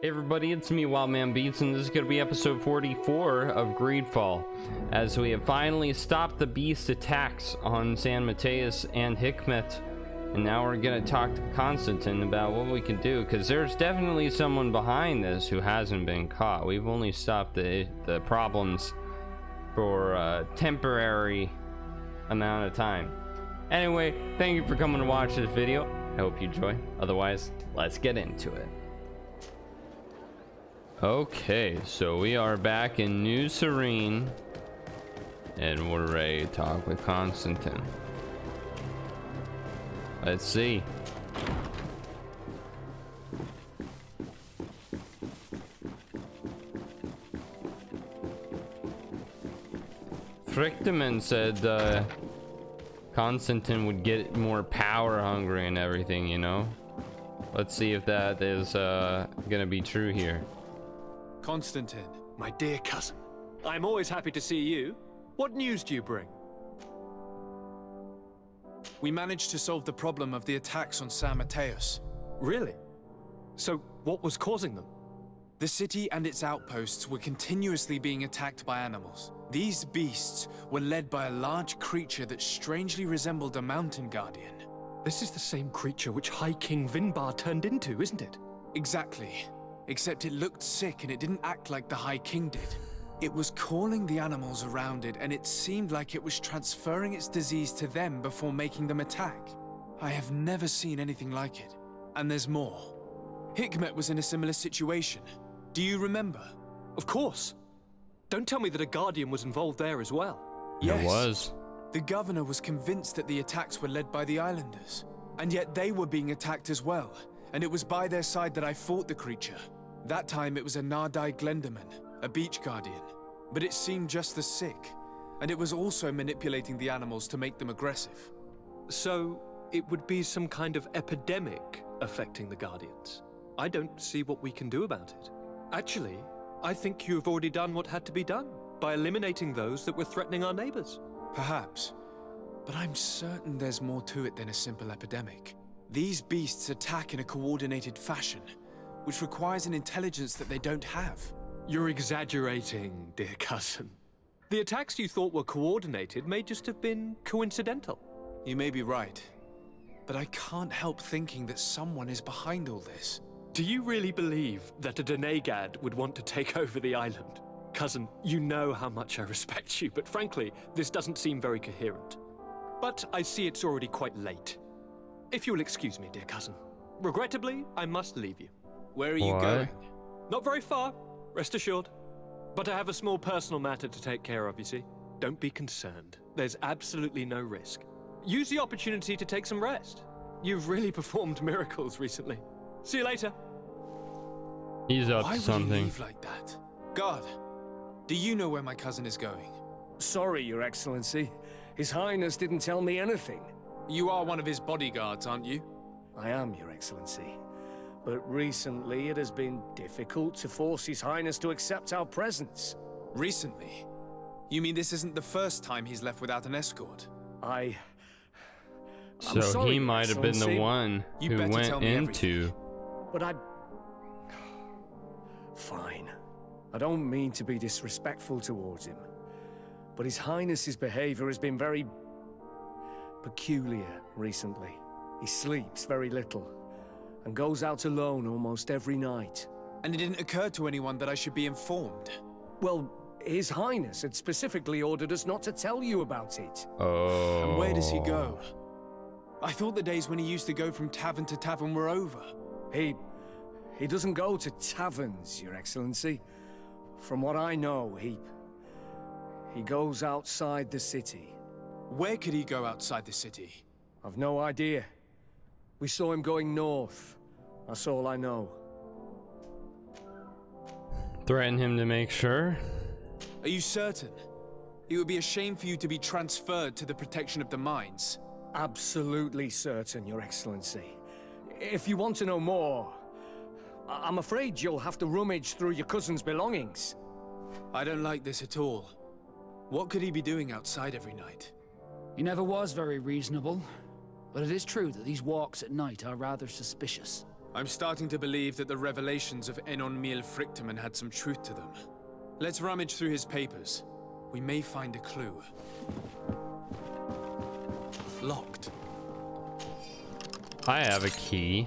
Hey everybody, it's me, Wildman Beats, and this is going to be episode 44 of Greedfall, as we have finally stopped the beast attacks on San Mateus and Hikmet, and now we're going to talk to Constantine about what we can do, because there's definitely someone behind this who hasn't been caught. We've only stopped the problems for a temporary amount of time. Anyway, thank you for coming to watch this video. I hope you enjoy. Otherwise, let's get into it. Okay, so we are back in New Serene, and we're ready to talk with Constantine. Let's see. Frickdeman said Constantine would get more power hungry and everything, you know? Let's see if that is gonna be true here. Constantine, my dear cousin, I'm always happy to see you. What news do you bring? We managed to solve the problem of the attacks on San Mateus. Really? So, what was causing them? The city and its outposts were continuously being attacked by animals. These beasts were led by a large creature that strangely resembled a mountain guardian. This is the same creature which High King Vinbar turned into, isn't it? Exactly. Except it looked sick and it didn't act like the High King did. It was calling the animals around it, and it seemed like it was transferring its disease to them before making them attack. I have never seen anything like it. And there's more. Hikmet was in a similar situation. Do you remember? Of course. Don't tell me that a guardian was involved there as well. Yes. It was. The governor was convinced that the attacks were led by the islanders. And yet they were being attacked as well. And it was by their side that I fought the creature. That time it was a Nardai Glenderman, a beach guardian. But it seemed just as sick. And it was also manipulating the animals to make them aggressive. So, it would be some kind of epidemic affecting the guardians. I don't see what we can do about it. Actually, I think you've already done what had to be done by eliminating those that were threatening our neighbors. Perhaps. But I'm certain there's more to it than a simple epidemic. These beasts attack in a coordinated fashion, which requires an intelligence that they don't have. You're exaggerating, dear cousin. The attacks you thought were coordinated may just have been coincidental. You may be right, but I can't help thinking that someone is behind all this. Do you really believe that a Denegad would want to take over the island? Cousin, you know how much I respect you, but frankly, this doesn't seem very coherent. But I see it's already quite late. If you'll excuse me, dear cousin. Regrettably, I must leave you. Where are you going? Not very far, rest assured. But I have a small personal matter to take care of, you see. Don't be concerned. There's absolutely no risk. Use the opportunity to take some rest. You've really performed miracles recently. See you later. He's up to something. Why would he leave like that? Guard, do you know where my cousin is going? Sorry, Your Excellency. His Highness didn't tell me anything. You are one of his bodyguards, aren't you? I am, Your Excellency. But recently it has been difficult to force His Highness to accept our presence. Recently? You mean this isn't the first time he's left without an escort? I'm So sorry, he might have been the one who went into... But Fine. I don't mean to be disrespectful towards him. But His Highness's behavior has been very... peculiar recently. He sleeps very little, and goes out alone almost every night. And it didn't occur to anyone that I should be informed? Well, His Highness had specifically ordered us not to tell you about it. Oh. And where does he go? I thought the days when he used to go from tavern to tavern were over. He doesn't go to taverns, Your Excellency. From what I know, he goes outside the city. Where could he go outside the city? I've no idea. We saw him going north. That's all I know. Threaten him to make sure? Are you certain? It would be a shame for you to be transferred to the protection of the mines. Absolutely certain, Your Excellency. If you want to know more, I'm afraid you'll have to rummage through your cousin's belongings. I don't like this at all. What could he be doing outside every night? He never was very reasonable, but it is true that these walks at night are rather suspicious. I'm starting to believe that the revelations of Enon Miel Frichtemann had some truth to them. Let's rummage through his papers. We may find a clue. Locked. I have a key.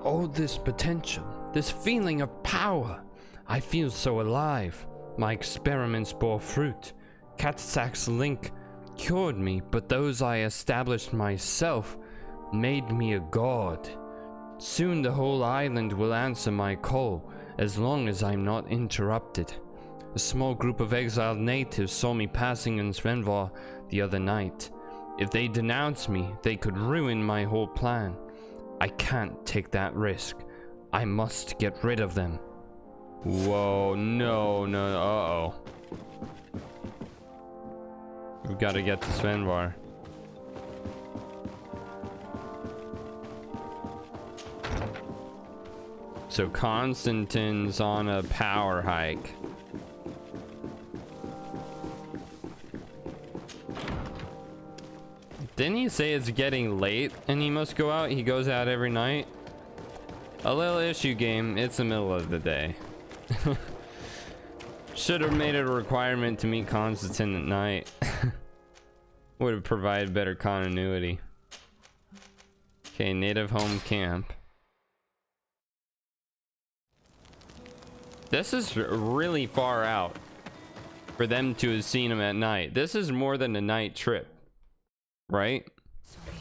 Oh, this potential, this feeling of power. I feel so alive. My experiments bore fruit. Katsak's link cured me, but those I established myself made me a god. Soon the whole island will answer my call, as long as I'm not interrupted. A small group of exiled natives saw me passing in Svenvar the other night. If they denounce me, they could ruin my whole plan. I can't take that risk. I must get rid of them. Whoa, no, uh-oh. We've got to get to Svenvar. So Constantine's on a power hike. Didn't he say it's getting late and he must go out? He goes out every night. A little issue, game. It's the middle of the day. Should have made it a requirement to meet Constantine at night. Would have provided better continuity. Okay, native home camp. This is really far out for them to have seen him at night. This is more than a night trip, right? Sorry.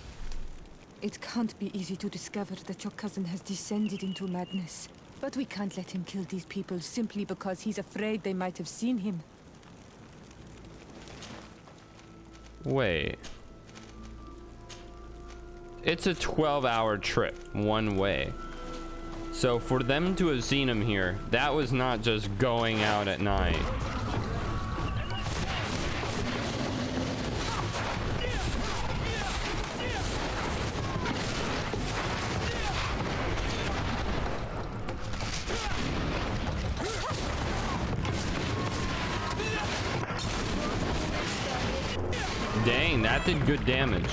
It can't be easy to discover that your cousin has descended into madness. But we can't let him kill these people simply because he's afraid they might have seen him. Wait. It's a 12-hour trip one way. So for them to have seen him here, that was not just going out at night. Dang, that did good damage.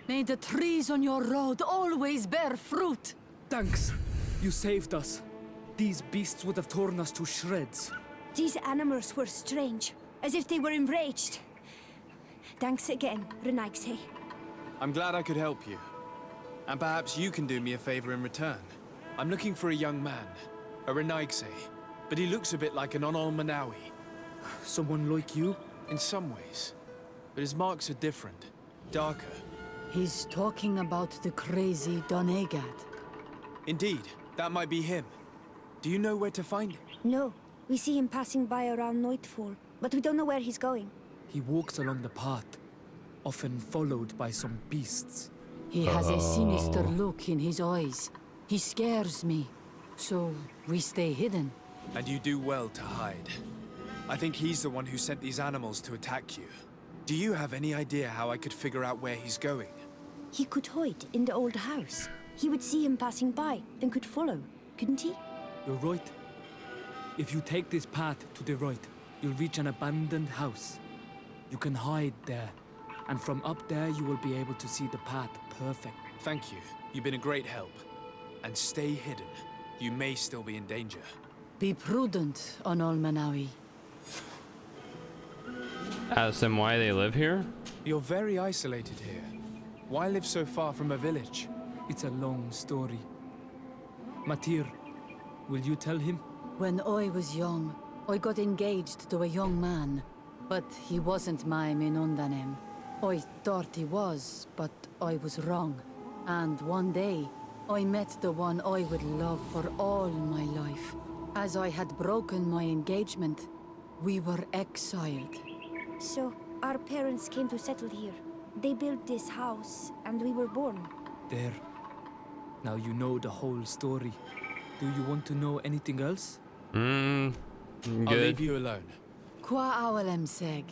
May the trees on your road always bear fruit. Thanks. You saved us. These beasts would have torn us to shreds. These animals were strange, as if they were enraged. Thanks again, Renaigse. I'm glad I could help you. And perhaps you can do me a favor in return. I'm looking for a young man, a Renaigse, but he looks a bit like an Onol Manawi. Someone like you? In some ways. But his marks are different, darker. He's talking about the crazy Donegad. Indeed, that might be him. Do you know where to find him? No, we see him passing by around nightfall, but we don't know where he's going. He walks along the path, often followed by some beasts. He has a sinister look in his eyes. He scares me, so we stay hidden. And you do well to hide. I think he's the one who sent these animals to attack you. Do you have any idea how I could figure out where he's going? He could hide in the old house. He would see him passing by and could follow, couldn't he? You're right. If you take this path to the right, you'll reach an abandoned house. You can hide there, and from up there you will be able to see the path perfect. Thank you. You've been a great help. And stay hidden. You may still be in danger. Be prudent, Onol Manawi. Ask them why they live here? You're very isolated here. Why live so far from a village? It's a long story. Matir, will you tell him? When I was young, I got engaged to a young man, but he wasn't my Minundanem. I thought he was, but I was wrong. And one day, I met the one I would love for all my life. As I had broken my engagement, we were exiled. So, our parents came to settle here. They built this house, and we were born. There. Now you know the whole story. Do you want to know anything else? Good. I'll leave you alone. Qua awalem seg.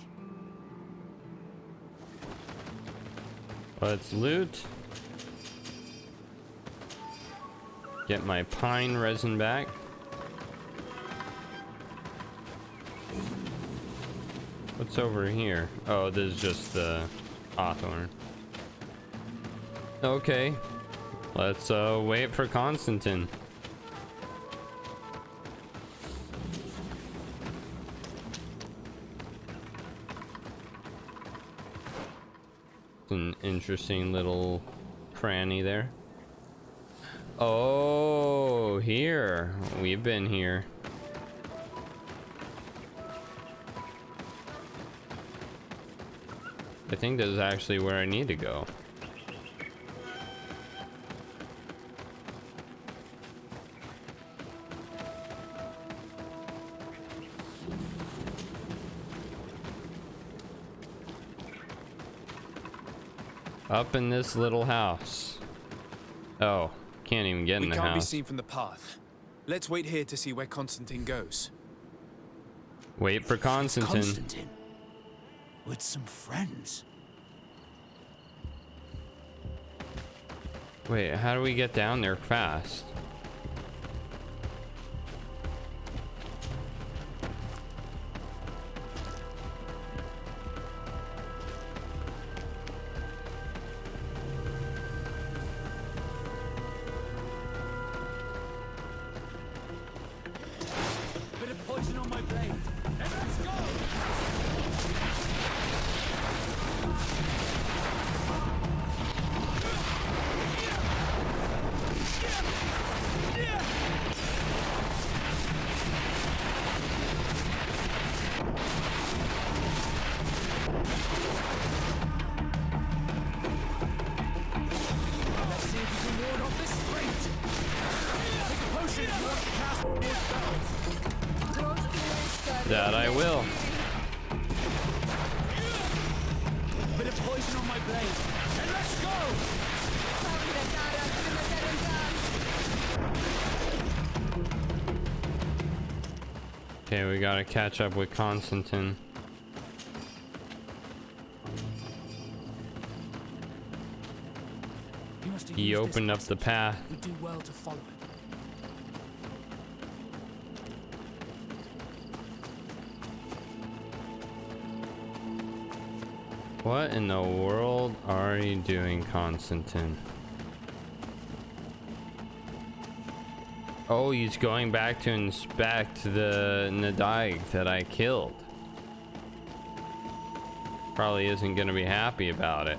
Let's loot. Get my pine resin back. What's over here? Oh, this is just the hawthorn. Okay. Let's wait for Constantine. It's an interesting little cranny there. Oh, here. We've been here. I think this is actually where I need to go. Up in this little house. Oh, can't even get in the house. We can't be seen from the path. Let's wait here to see where Constantine goes. Wait for Constantine. Constantine. With some friends. Wait, how do we get down there fast? Bit of poison on my blade. Let's go! Let's see if you can ward off this sprint. Take a potion if you want to cast more spells. That I will. Bit of poison on my blade. And let's go! Okay, we gotta catch up with Constantine. You must have He used this opened up the path. We do well to follow it. What in the world are you doing, Constantine? Oh, he's going back to inspect the Nadaig that I killed. Probably isn't gonna be happy about it.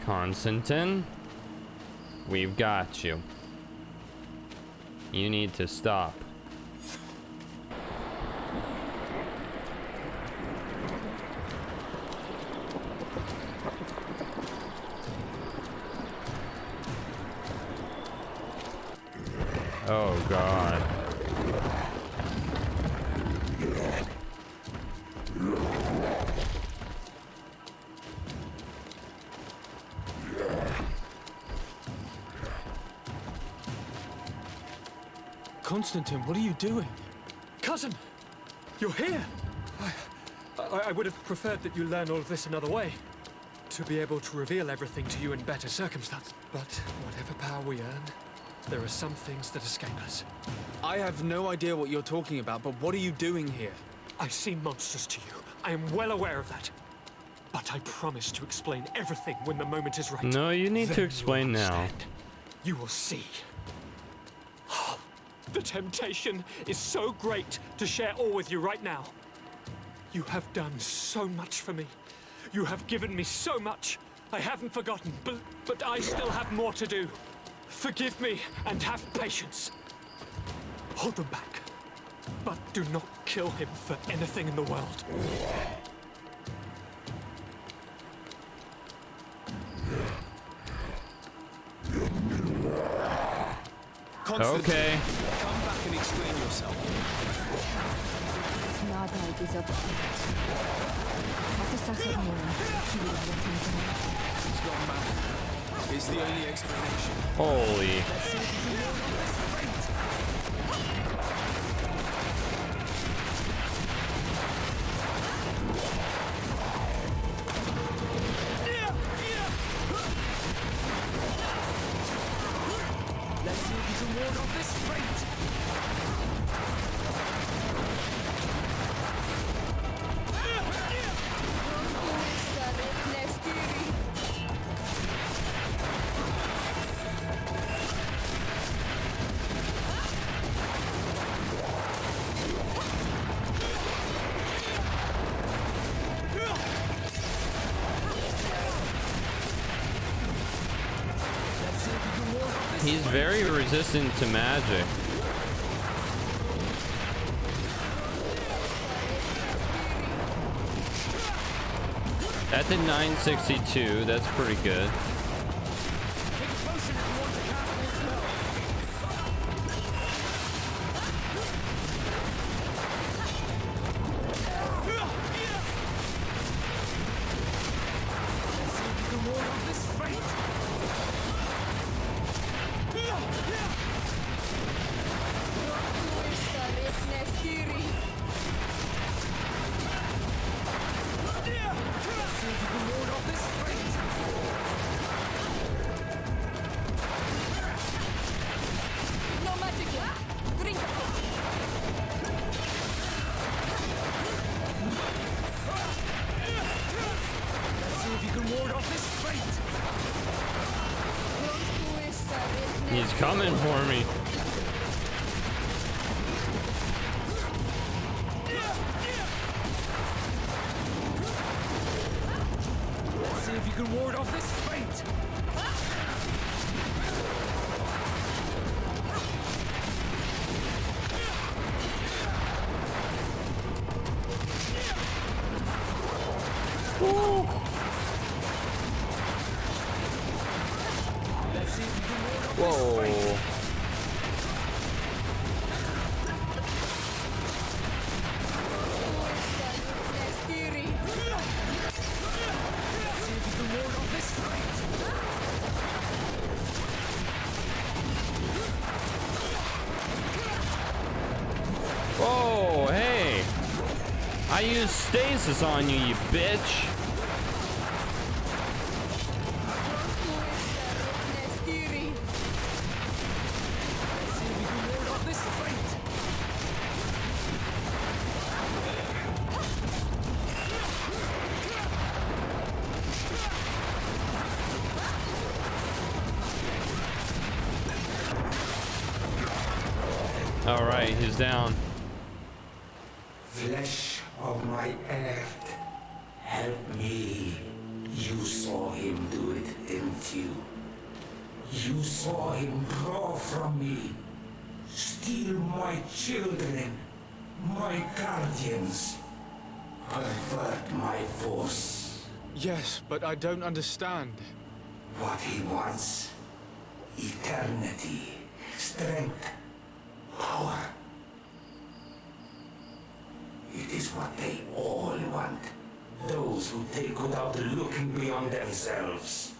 Constantine, we've got you. You need to stop. Oh God. Constantine, what are you doing? Cousin, you're here. I would have preferred that you learn all of this another way, to be able to reveal everything to you in better circumstance. But whatever power we earn, there are some things that escape us. I have no idea what you're talking about, but what are you doing here? I seem monstrous to you. I am well aware of that. But I promise to explain everything when the moment is right. No, you need Then to you explain now. understand. You will see. The temptation is so great to share all with you right now. You have done so much for me. You have given me so much. I haven't forgotten, but I still have more to do. Forgive me and have patience. Hold them back, but do not kill him for anything in the world. Constantine, Okay. come back and explain yourself. Nadaig is up. He's gone mad. It's the only explanation. Holy. he's very resistant to magic. That did 962. That's pretty good. He's coming for me. Let's see if you can ward off this fate. Whoa. Whoa, hey. I used stasis on you, you bitch. All right, he's down. Flesh of my earth, help me. You saw him do it, didn't you? You saw him draw from me, steal my children, my guardians, pervert my force. Yes, but I don't understand. What he wants, eternity, strength, power. It is what they all want. Those who take without looking beyond themselves.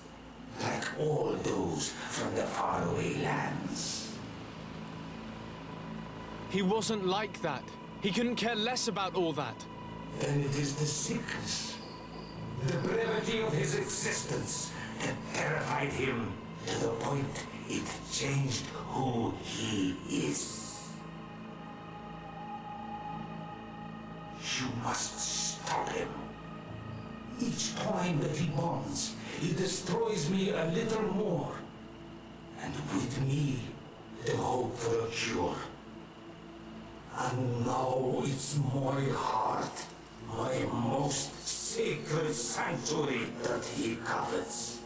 Like all those from the faraway lands. He wasn't like that. He couldn't care less about all that. Then it is the sickness, the brevity of his existence that terrified him to the point it changed who he is. You must stop him. Each time that he bonds, he destroys me a little more. And with me, the hope for a cure. And now it's my heart, my most sacred sanctuary that he covets.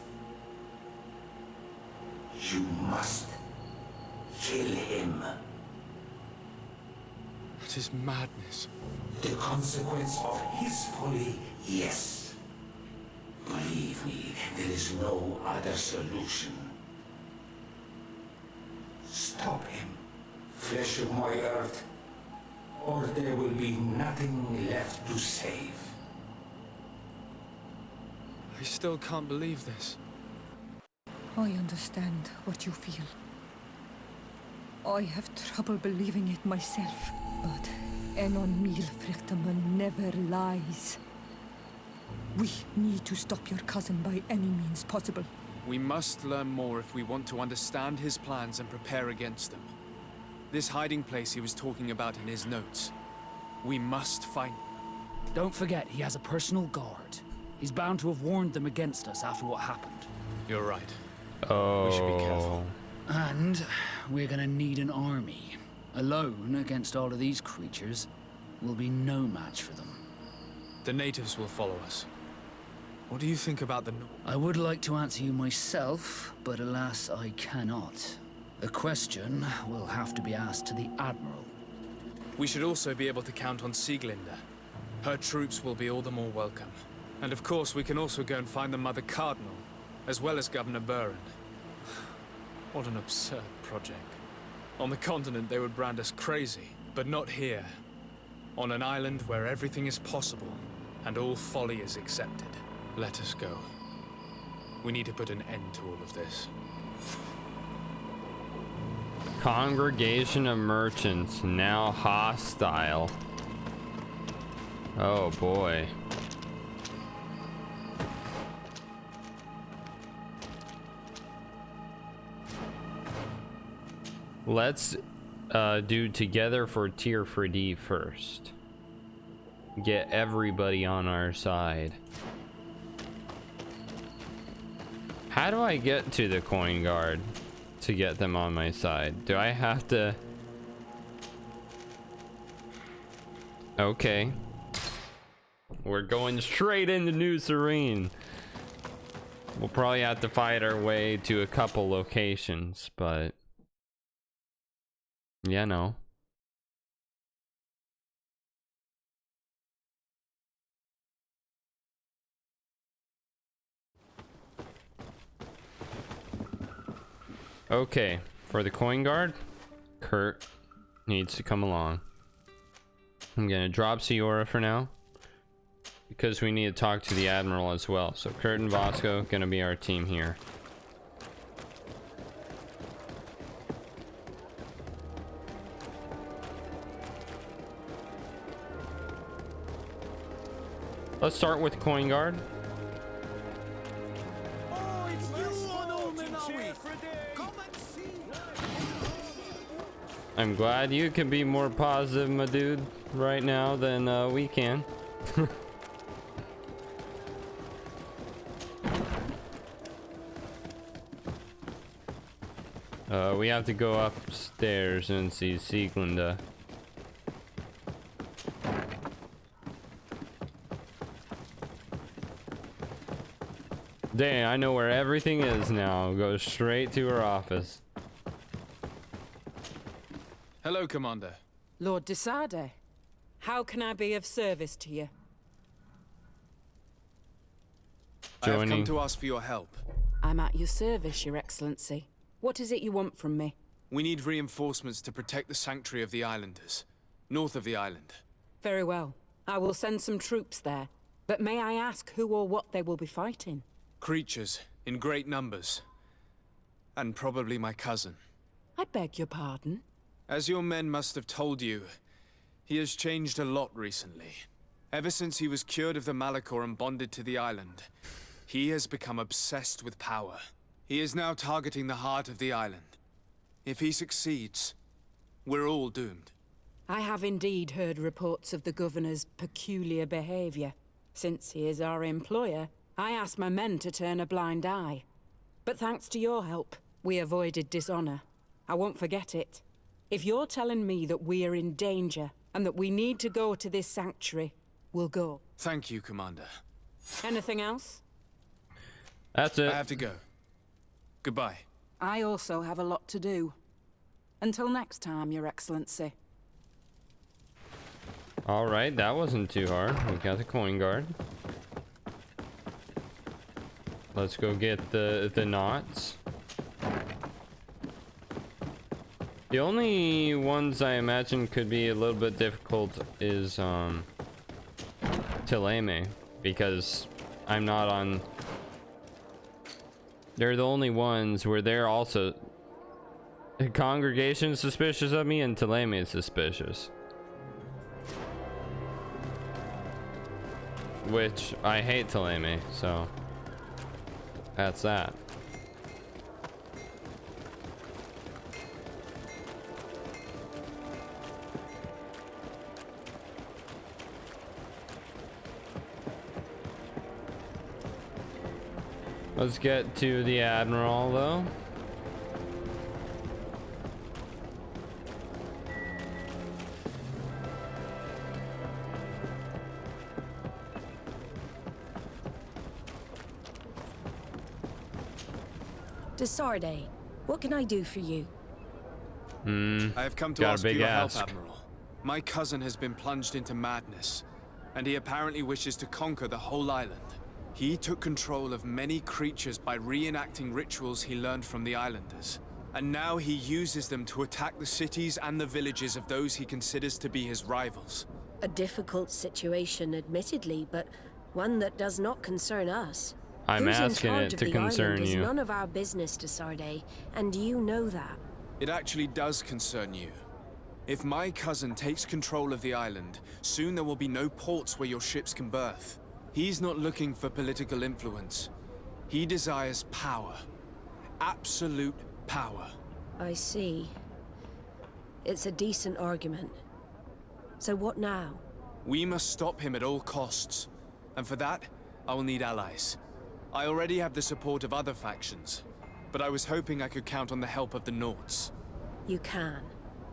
You must kill him. That is madness. The consequence of his folly, yes. Believe me, there is no other solution. Stop him, flesh of my earth, or there will be nothing left to save. I still can't believe this. I understand what you feel. I have trouble believing it myself, but Enon Milfrichtaman never lies. We need to stop your cousin by any means possible. We must learn more if we want to understand his plans and prepare against them. This hiding place he was talking about in his notes. We must find... Don't forget, he has a personal guard. He's bound to have warned them against us after what happened. You're right. Oh. We should be careful. And we're gonna need an army. Alone against all of these creatures will be no match for them. The natives will follow us. What do you think about the... I would like to answer you myself, but alas, I cannot. The question will have to be asked to the Admiral. We should also be able to count on Sieglinde. Her troops will be all the more welcome. And of course, we can also go and find the Mother Cardinal, as well as Governor Buren. What an absurd project. On the continent, they would brand us crazy, but not here. On an island where everything is possible, and all folly is accepted. Let us go. We need to put an end to all of this. Congregation of merchants now hostile. Oh boy. Let's do together for tier 4D first. Get everybody on our side. How do I get to the coin guard to get them on my side? Do I have to? Okay. We're going straight into New Serene. We'll probably have to fight our way to a couple locations, but yeah, no. Okay, for the coin guard, Kurt needs to come along. I'm gonna drop Siora for now, because we need to talk to the Admiral as well. So Kurt and Vasco gonna be our team here. Let's start with coin guard. I'm glad you can be more positive, my dude, right now than we can. We have to go upstairs and see Sieglinde. Dang, I know where everything is now. Go straight to her office. Hello, Commander. Lord de Sade, how can I be of service to you? I have come to ask for your help. I'm at your service, Your Excellency. What is it you want from me? We need reinforcements to protect the sanctuary of the Islanders, north of the island. Very well. I will send some troops there. But may I ask who or what they will be fighting? Creatures, in great numbers. And probably my cousin. I beg your pardon? As your men must have told you, he has changed a lot recently. Ever since he was cured of the Malachor and bonded to the island, he has become obsessed with power. He is now targeting the heart of the island. If he succeeds, we're all doomed. I have indeed heard reports of the Governor's peculiar behavior. Since he is our employer, I asked my men to turn a blind eye. But thanks to your help, we avoided dishonor. I won't forget it. If you're telling me that we are in danger, and that we need to go to this sanctuary, we'll go. Thank you, Commander. Anything else? That's it. I have to go. Goodbye. I also have a lot to do. Until next time, Your Excellency. Alright, that wasn't too hard. We got the coin guard. Let's go get the knots. The only ones I imagine could be a little bit difficult is Tileme, because I'm not on. They're the only ones where they're also. The congregation is suspicious of me and Tileme is suspicious. Which I hate Tileme, so that's that. Let's get to the Admiral, though. De Sarde, what can I do for you? I have come to got a ask for big your ask. help, Admiral. My cousin has been plunged into madness, and he apparently wishes to conquer the whole island. He took control of many creatures by reenacting rituals he learned from the islanders. And now he uses them to attack the cities and the villages of those he considers to be his rivals. A difficult situation, admittedly, but one that does not concern us. I'm Who's in asking charge it of to the concern island is you. none of our business, Desarde, and you know that. It actually does concern you. If my cousin takes control of the island, soon there will be no ports where your ships can berth. He's not looking for political influence. He desires power. Absolute power. I see. It's a decent argument. So what now? We must stop him at all costs. And for that, I will need allies. I already have the support of other factions, but I was hoping I could count on the help of the Nauts. You can.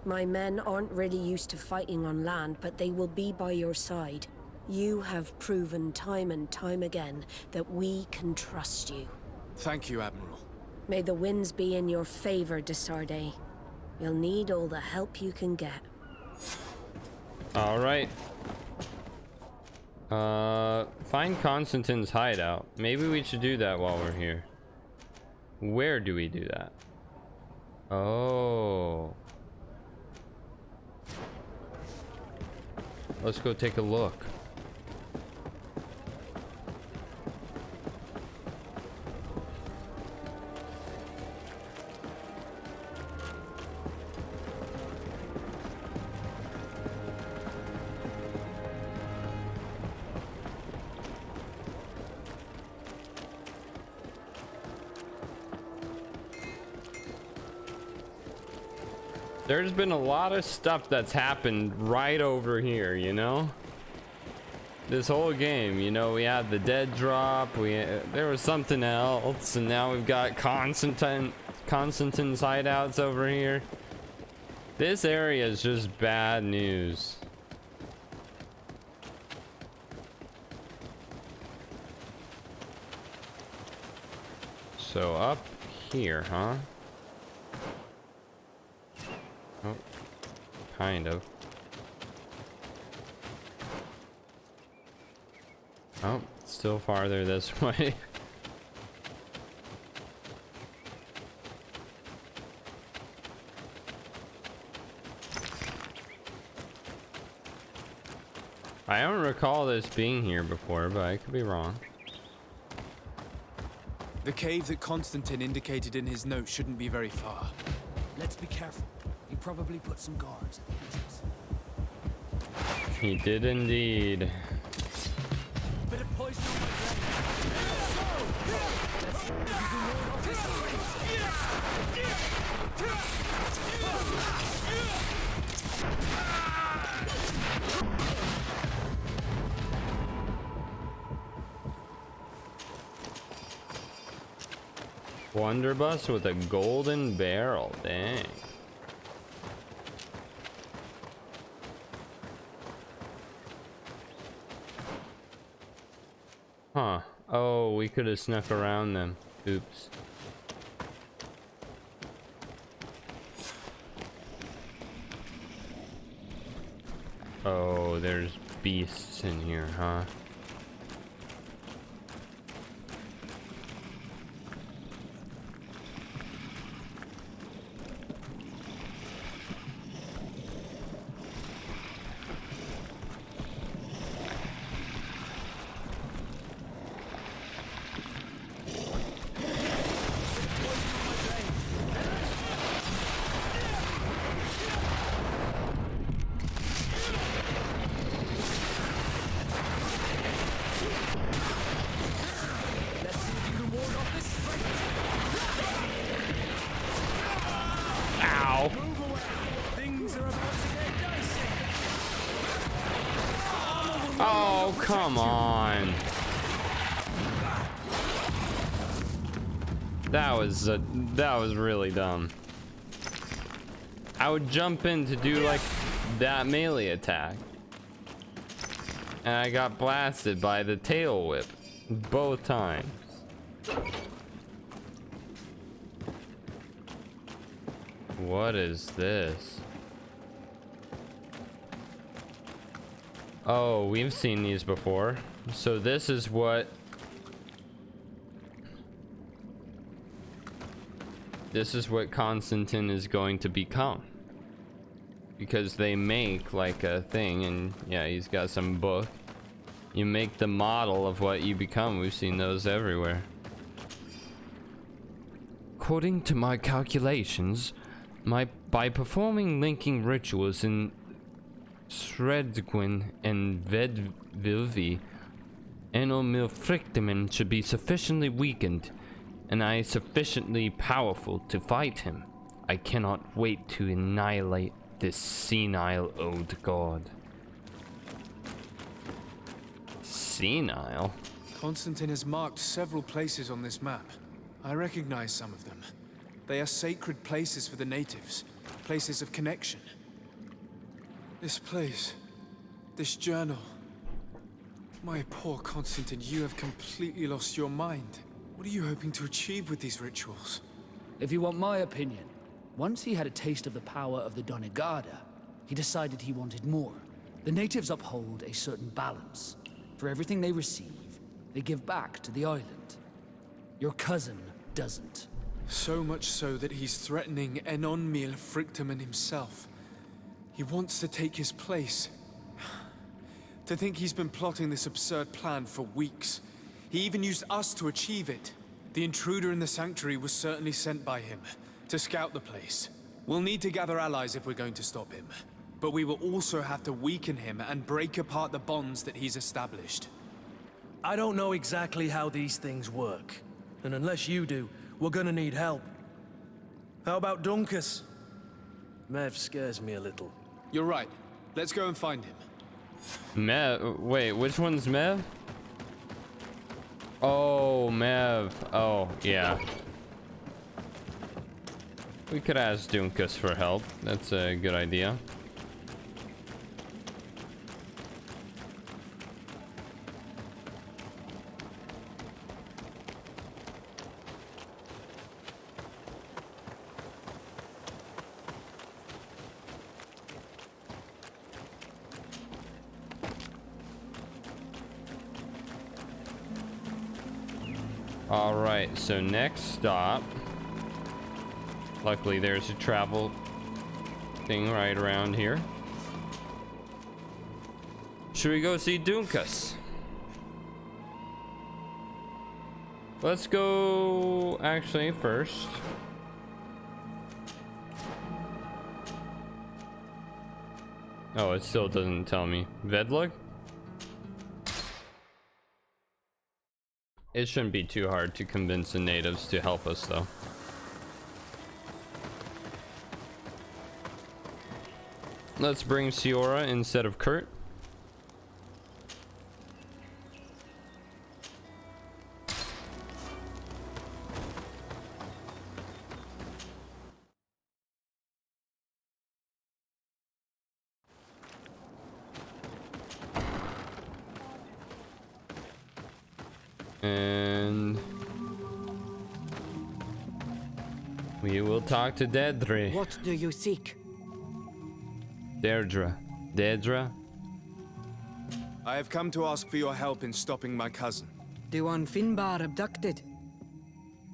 My men aren't really used to fighting on land, but they will be by your side. You have proven time and time again that we can trust you. Thank you, Admiral. May the winds be in your favor, Desarde. You'll need all the help you can get. All right. Find Constantine's hideout. Maybe we should do that while we're here. Where do we do that? Oh. Let's go take a look. There's been a lot of stuff that's happened right over here, you know? This whole game, you know, we had the dead drop, there was something else, and now we've got Constantine's hideouts over here. This area is just bad news. So up here, huh? Oh, kind of. Oh, still farther this way. I don't recall this being here before, but I could be wrong. The cave that Constantine indicated in his note shouldn't be very far. Let's be careful. He probably put some guards at the entrance. He did indeed. Bit of poison on my Blunderbuss with a golden barrel, dang. Huh. Oh, we could have snuck around them. Oops. Oh, there's beasts in here, huh? Ow. Oh, come on. That was really dumb. I would jump in to do like that melee attack, and I got blasted by the tail whip both times. What is this? Oh, we've seen these before. So this is what... This is what Constantine is going to become. Because they make like a thing, and yeah, he's got some book. You make the model of what you become. We've seen those everywhere. According to my calculations, by performing linking rituals in Sredgwin and Vedvilvi, Enomilfrictimen should be sufficiently weakened, and I sufficiently powerful to fight him. I cannot wait to annihilate this senile old god. Senile? Constantine has marked several places on this map. I recognize some of them. They are sacred places for the natives, places of connection. This place, this journal. My poor Constantine, you have completely lost your mind. What are you hoping to achieve with these rituals? If you want my opinion, once he had a taste of the power of the Donegada, he decided he wanted more. The natives uphold a certain balance. For everything they receive, they give back to the island. Your cousin doesn't. So much so that he's threatening Enon Frictimen himself. He wants to take his place. To think he's been plotting this absurd plan for weeks. He even used us to achieve it. The intruder in the sanctuary was certainly sent by him to scout the place. We'll need to gather allies if we're going to stop him. But we will also have to weaken him and break apart the bonds that he's established. I don't know exactly how these things work. And unless you do, we're gonna need help. How about Dunkus? Mev scares me a little. You're right. Let's go and find him. Mev? Wait, which one's Mev? Oh, Mev. Oh, yeah. We could ask Dunkus for help. That's a good idea. Alright, so next stop. Luckily there's a travel thing right around here. Should we go see Dunkus? Let's go actually first. Oh, it still doesn't tell me. Vedlug? It shouldn't be too hard to convince the natives to help us, though. Let's bring Siora instead of Kurt. And we will talk to Dedre. What do you seek? Deirdre. Dedra? I have come to ask for your help in stopping my cousin. The one Finbar abducted.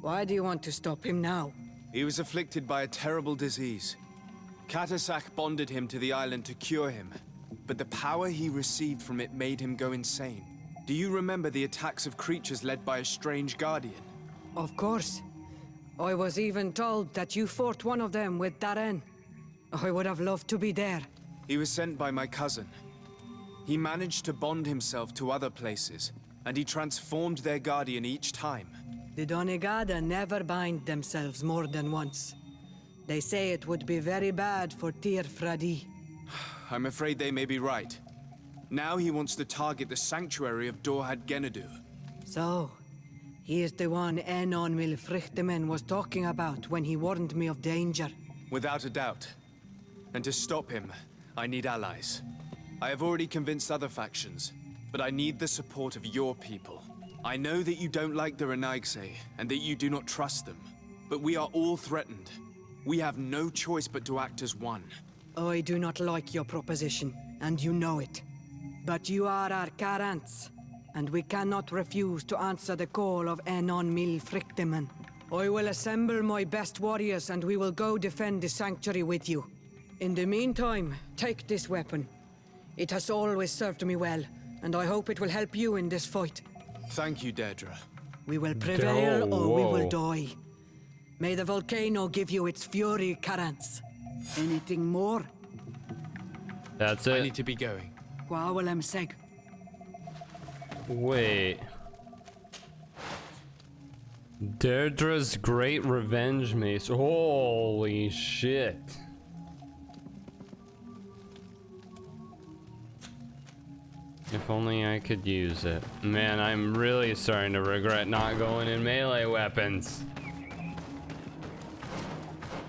Why do you want to stop him now? He was afflicted by a terrible disease. Katasak bonded him to the island to cure him, but the power he received from it made him go insane. Do you remember the attacks of creatures led by a strange guardian? Of course. I was even told that you fought one of them with Darren. I would have loved to be there. He was sent by my cousin. He managed to bond himself to other places, and he transformed their guardian each time. The Donegada never bind themselves more than once. They say it would be very bad for Tir Fradi. I'm afraid they may be right. Now he wants to target the sanctuary of Dorhad Genadu. So, he is the one Enon Milfrichtemen was talking about when he warned me of danger. Without a doubt. And to stop him, I need allies. I have already convinced other factions, but I need the support of your people. I know that you don't like the Renaigse, and that you do not trust them, but we are all threatened. We have no choice but to act as one. I do not like your proposition, and you know it. But you are our Karants, and we cannot refuse to answer the call of Enon Mil Frichteman. I will assemble my best warriors, and we will go defend the sanctuary with you. In the meantime, take this weapon. It has always served me well, and I hope it will help you in this fight. Thank you, Deirdre. We will prevail or we will die. May the volcano give you its fury, Karants. Anything more? That's it. I need to be going. Gwawalem seg. Wait. Deirdre's Great Revenge Mace. Holy shit. If only I could use it. Man, I'm really starting to regret not going in melee weapons.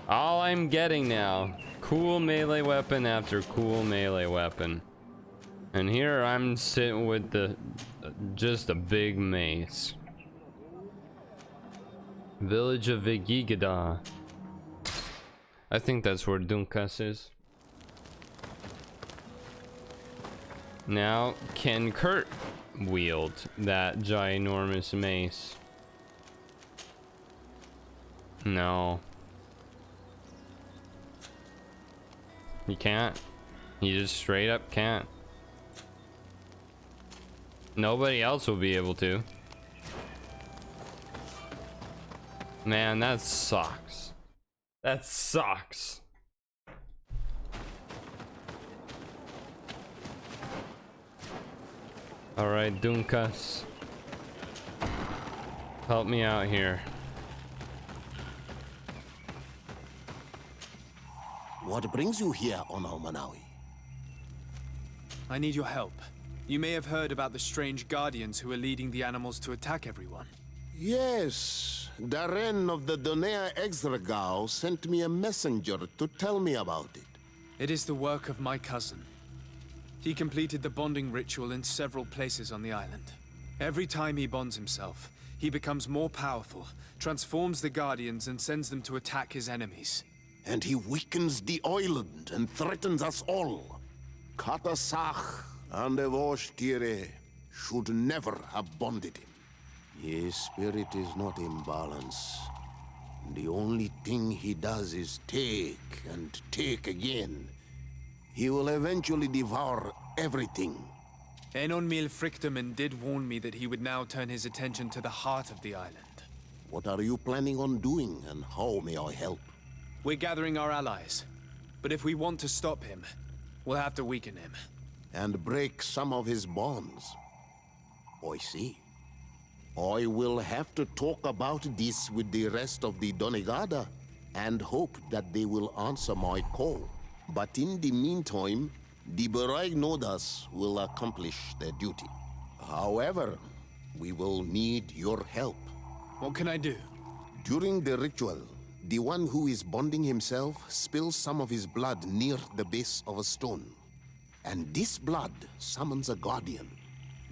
All I'm getting now. Cool melee weapon after cool melee weapon. And here I'm sitting with the just a big mace. Village of Vigigada. I think that's where Dunkas is. Now, can Kurt wield that ginormous mace? No. He can't. He just straight up can't. Nobody else will be able to. Man, that sucks. That sucks. Alright, Dunkas. Help me out here. What brings you here, Ono Manawi? I need your help. You may have heard about the strange guardians who are leading the animals to attack everyone. Yes, Darren of the Donea Exregao sent me a messenger to tell me about it. It is the work of my cousin. He completed the bonding ritual in several places on the island. Every time he bonds himself, he becomes more powerful, transforms the guardians and sends them to attack his enemies. And he weakens the island and threatens us all. Katasach and Evosh should never have bonded him. His spirit is not in balance. The only thing he does is take and take again. He will eventually devour everything. Enon Mil Frichteman did warn me that he would now turn his attention to the heart of the island. What are you planning on doing, and how may I help? We're gathering our allies. But if we want to stop him, we'll have to weaken him. And break some of his bonds. I see. I will have to talk about this with the rest of the Donegada, and hope that they will answer my call. But in the meantime, the Beragnodas will accomplish their duty. However, we will need your help. What can I do? During the ritual, the one who is bonding himself spills some of his blood near the base of a stone. And this blood summons a guardian.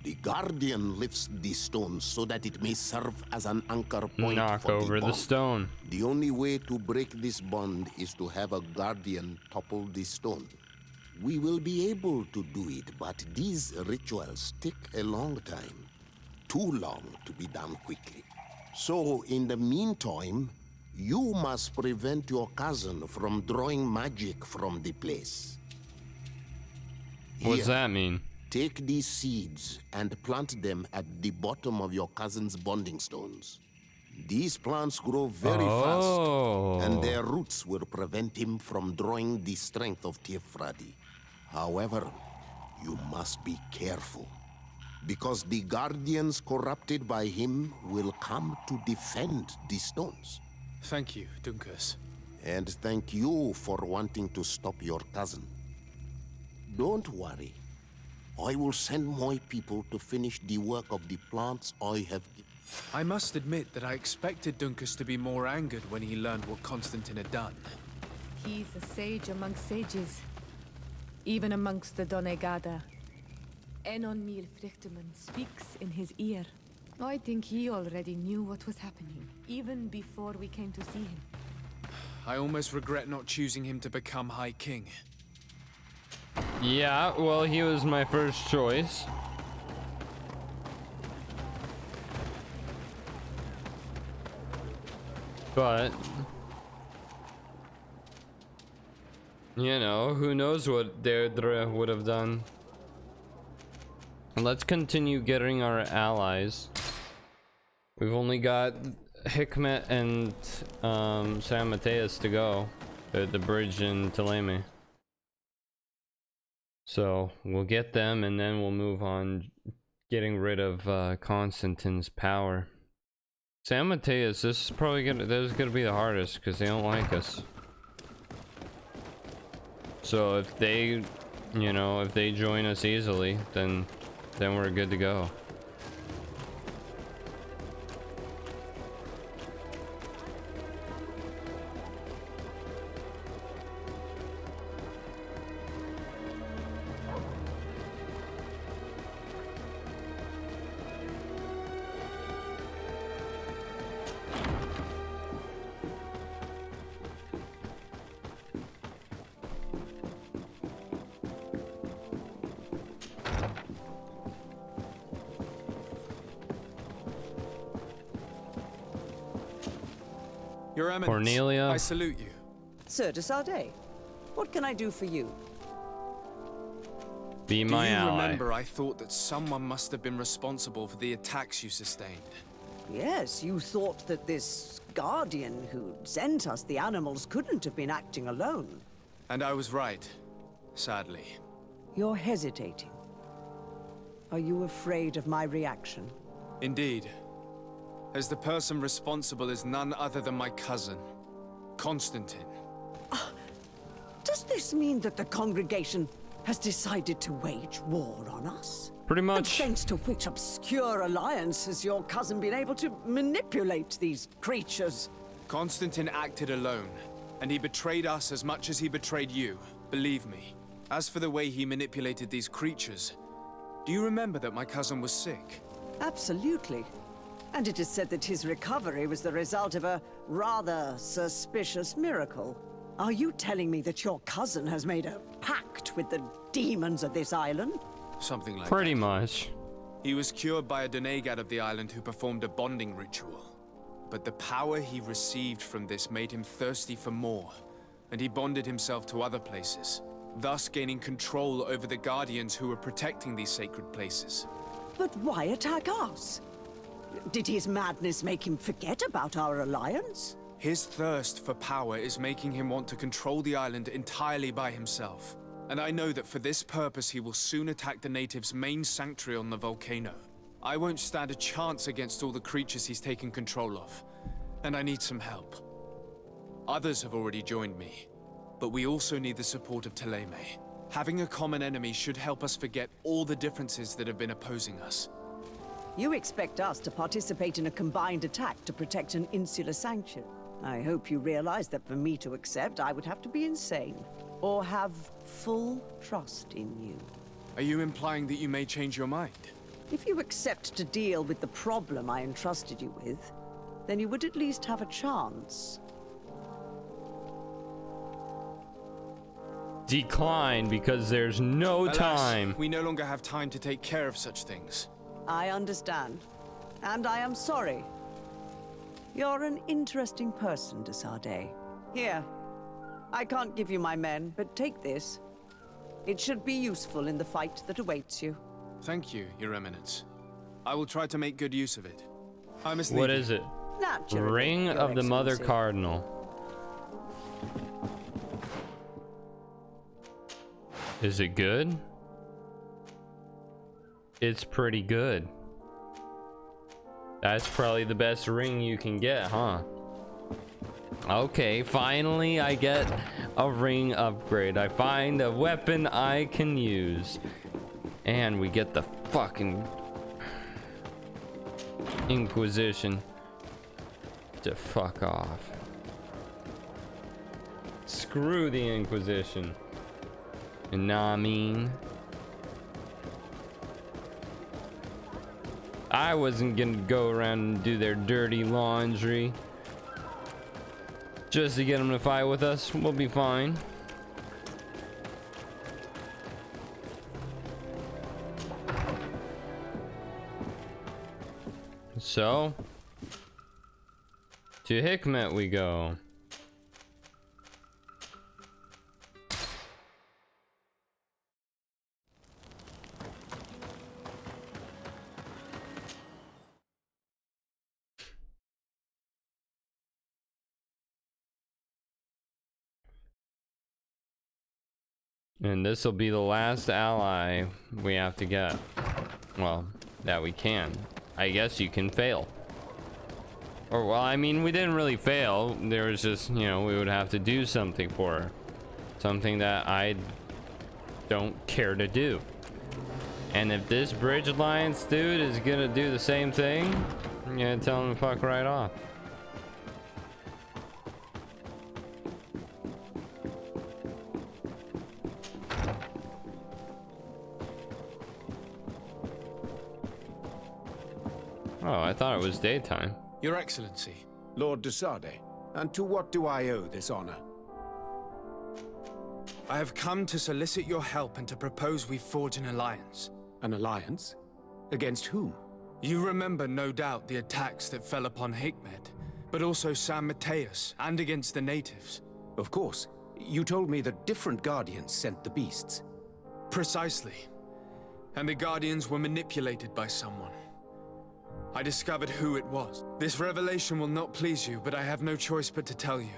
The guardian lifts the stone so that it may serve as an anchor point. Knock for over the the stone. The only way to break this bond is to have a guardian topple the stone. We will be able to do it, but these rituals take a long time. Too long to be done quickly. So, in the meantime, you must prevent your cousin from drawing magic from the place. What's that mean? Take these seeds and plant them at the bottom of your cousin's bonding stones. These plants grow very fast, and their roots will prevent him from drawing the strength of Tiefradi. However, you must be careful, because the guardians corrupted by him will come to defend the stones. Thank you, Dunkas. And thank you for wanting to stop your cousin. Don't worry. I will send my people to finish the work of the plants I have given. I must admit that I expected Dunkas to be more angered when he learned what Constantine had done. He's a sage amongst sages, even amongst the Donegada. Enon Mil Frichteman speaks in his ear. I think he already knew what was happening, even before we came to see him. I almost regret not choosing him to become High King. Yeah, well, he was my first choice. But, you know, who knows what Deirdre would have done. Let's continue getting our allies. We've only got Hikmet and San Mateus to go at the bridge in Thélème. So we'll get them and then we'll move on getting rid of Constantine's power. San Mateus, this is gonna be the hardest because they don't like us. So if they, you know, if they join us easily, then we're good to go. Your Eminence, Cornelia. I salute you. Sir de Sardet, what can I do for you? Be my ally. Do you remember I thought that someone must have been responsible for the attacks you sustained? Yes, you thought that this guardian who sent us the animals couldn't have been acting alone. And I was right, sadly. You're hesitating. Are you afraid of my reaction? Indeed. As the person responsible is none other than my cousin, Constantine. Does this mean that the congregation has decided to wage war on us? Pretty much. And thanks to which obscure alliance has your cousin been able to manipulate these creatures? Constantine acted alone, and he betrayed us as much as he betrayed you, believe me. As for the way he manipulated these creatures, do you remember that my cousin was sick? Absolutely. And it is said that his recovery was the result of a rather suspicious miracle. Are you telling me that your cousin has made a pact with the demons of this island? Something like Pretty much. He was cured by a Donegad of the island who performed a bonding ritual. But the power he received from this made him thirsty for more, and he bonded himself to other places, thus gaining control over the guardians who were protecting these sacred places. But why attack us? Did his madness make him forget about our alliance? His thirst for power is making him want to control the island entirely by himself. And I know that for this purpose he will soon attack the natives' main sanctuary on the volcano. I won't stand a chance against all the creatures he's taken control of. And I need some help. Others have already joined me, but we also need the support of Thélème. Having a common enemy should help us forget all the differences that have been opposing us. You expect us to participate in a combined attack to protect an insular sanctuary. I hope you realize that for me to accept, I would have to be insane. Or have full trust in you. Are you implying that you may change your mind? If you accept to deal with the problem I entrusted you with, then you would at least have a chance. Decline because there's no time. We no longer have time to take care of such things. I understand. And I am sorry. You're an interesting person, de Sardet. Here. I can't give you my men, but take this. It should be useful in the fight that awaits you. Thank you, Your Eminence. I will try to make good use of it. I must leave. What is it? Naturally, Ring Your of the Mother Excellency. Cardinal. Is it good? It's pretty good. That's probably the best ring you can get, huh? Okay, finally I get a ring upgrade. I find a weapon I can use. And we get the fucking Inquisition to fuck off. Screw the Inquisition. You know what I mean? I wasn't gonna go around and do their dirty laundry. just to get him to fight with us. We'll be fine. So, to Hikmet we go. And this will be the last ally we have to get. Well, that we can. I guess you can fail. Or, well, I mean, we didn't really fail. There was just, you know, we would have to do something for her. Something that I don't care to do. And if this Bridge Alliance dude is gonna do the same thing, I'm gonna tell him to fuck right off. Oh, I thought it was daytime. Your Excellency. Lord de Sardet, and to what do I owe this honor? I have come to solicit your help and to propose we forge an alliance. An alliance? Against whom? You remember, no doubt, the attacks that fell upon Hikmet, but also San Mateus, and against the natives. Of course. You told me that different Guardians sent the beasts. Precisely. And the Guardians were manipulated by someone. I discovered who it was. This revelation will not please you, but I have no choice but to tell you.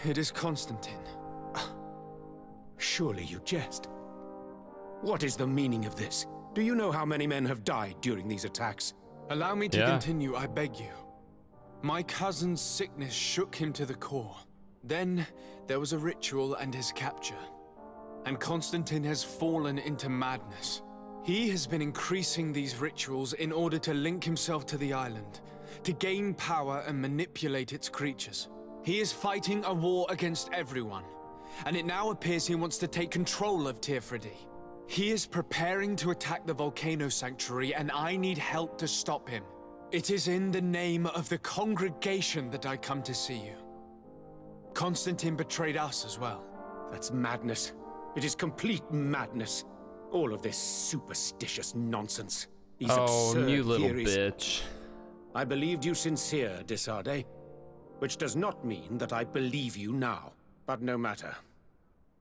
It is Constantine. Surely you jest. What is the meaning of this? Do you know how many men have died during these attacks? Allow me to continue, I beg you. My cousin's sickness shook him to the core. Then there was a ritual and his capture. And Constantine has fallen into madness. He has been increasing these rituals in order to link himself to the island, to gain power and manipulate its creatures. He is fighting a war against everyone, and it now appears he wants to take control of Tirfridi. He is preparing to attack the volcano sanctuary, and I need help to stop him. It is in the name of the congregation that I come to see you. Constantine betrayed us as well. That's madness. It is complete madness. All of this superstitious nonsense. These absurd you little theories. bitch. I believed you sincere, de Sardet, which does not mean that I believe you now. But no matter.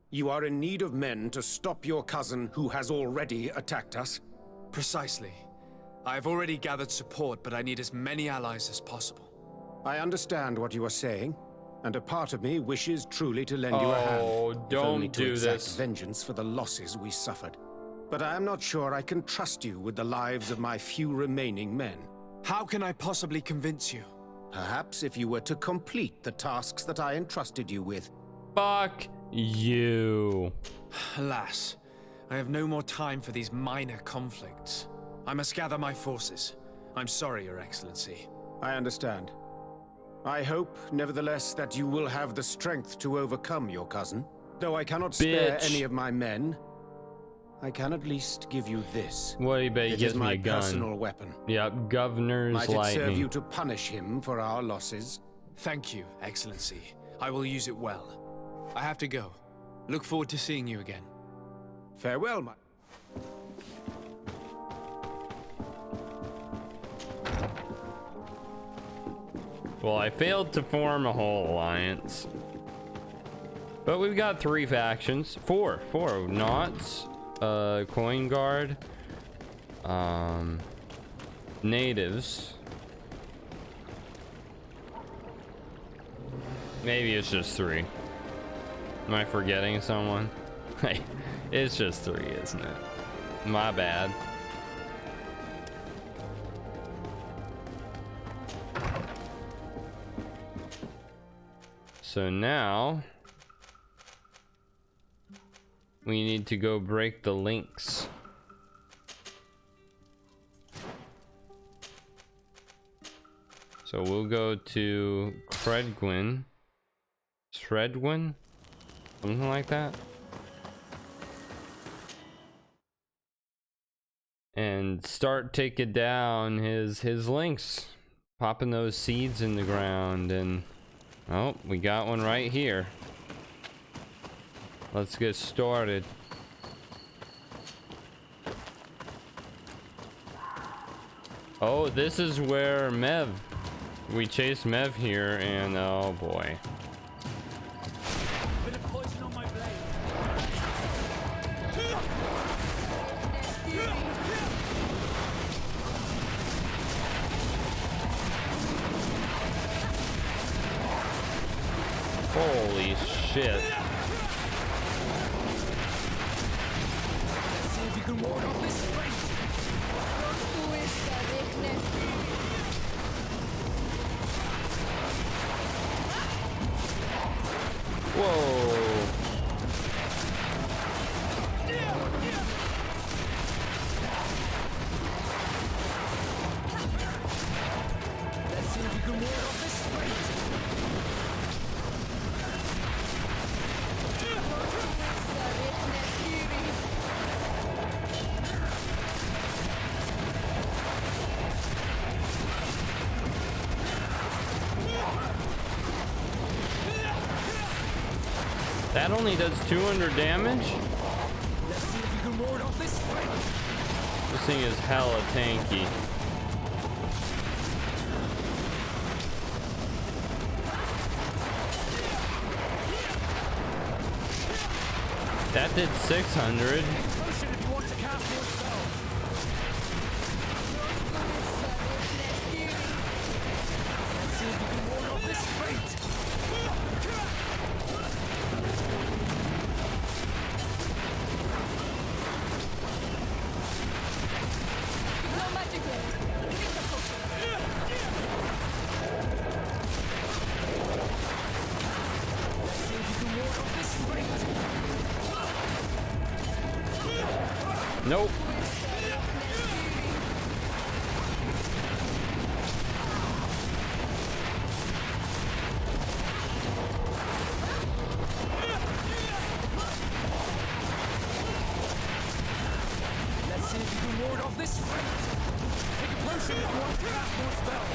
You are in need of men to stop your cousin who has already attacked us. Precisely. I have already gathered support, but I need as many allies as possible. I understand what you are saying, and a part of me wishes truly to lend you a hand. Oh, don't to do exact this. vengeance for the losses we suffered. But I am not sure I can trust you with the lives of my few remaining men. How can I possibly convince you? Perhaps if you were to complete the tasks that I entrusted you with. Fuck you. Alas, I have no more time for these minor conflicts. I must gather my forces. I'm sorry, Your Excellency. I understand. I hope, nevertheless, that you will have the strength to overcome your cousin. Though I cannot spare any of my men, I can at least give you this. What do you bet he gives me a gun? It is my personal weapon. Yep, Governor's Might it lightning. serve you to punish him for our losses? Thank you, Excellency. I will use it well. I have to go. Look forward to seeing you again. Farewell, my... Well, I failed to form a whole alliance. But we've got 3 factions. 4 Knots, Coin Guard, Natives. Maybe it's just 3. Am I forgetting someone? Hey, it's just 3, isn't it? My bad. So now we need to go break the links. So we'll go to Credwin. Shredwin? Something like that. And start taking down his links. Popping those seeds in the ground, and oh, we got one right here. Let's get started. Oh, this is where we chased Mev here, and oh boy. Holy shit. Whoa. Let's see if we can ward off this fight. That only does 200 damage? Let's see if we can ward off this fight. This thing is hella tanky. That did 600. Nope. Let's see if you can ward off this fight. Take a potion if you want to cast more spells.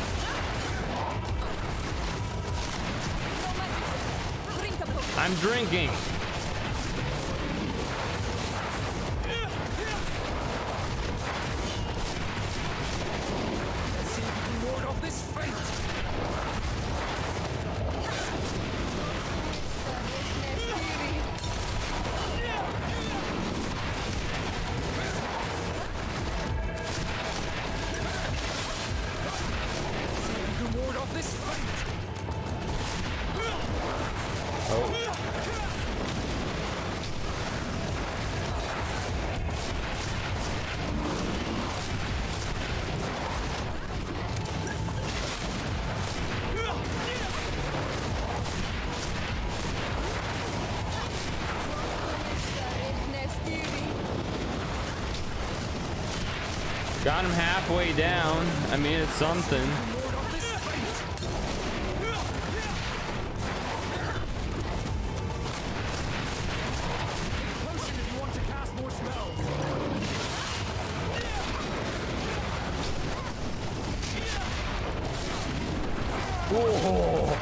I'm drinking. Let's see if you can ward off this fight. Got him halfway down. I mean, it's something. Whoa.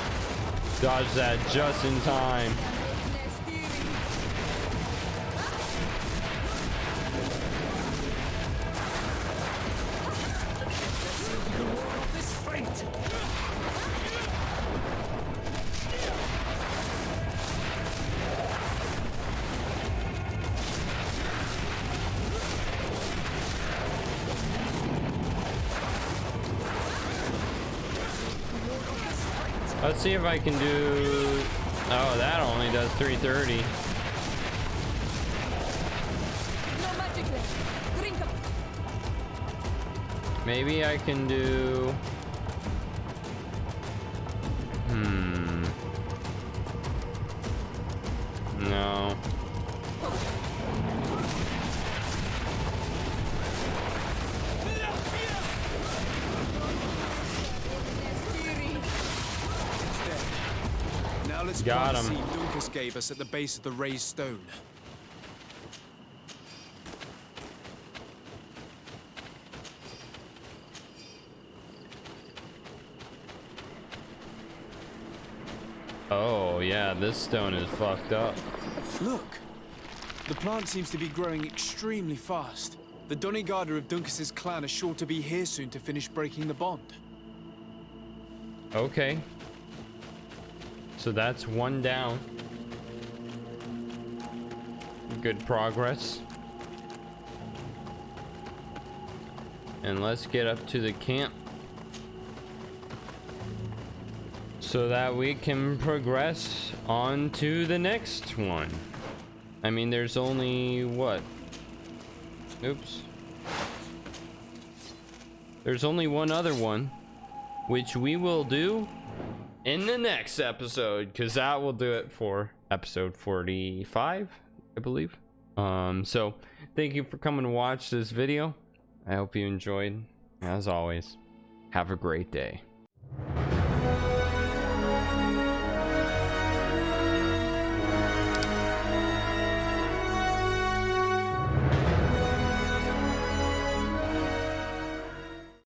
Dodge that just in time. Let's see if I can do... Oh, that only does 330. Maybe I can do... No. Now let's Got plant the him. seed Lucas gave us at the base of the raised stone. Oh, yeah, this stone is fucked up. Look! The plant seems to be growing extremely fast. The Doneigada of Duncas's clan are sure to be here soon to finish breaking the bond. Okay. So that's one down. Good progress. And let's get up to the camp so that we can progress on to the next one. I mean, there's only what? Oops. There's only one other one, which we will do in the next episode, because that will do it for episode 45, I believe. So thank you for coming to watch this video. I hope you enjoyed. As always, have a great day.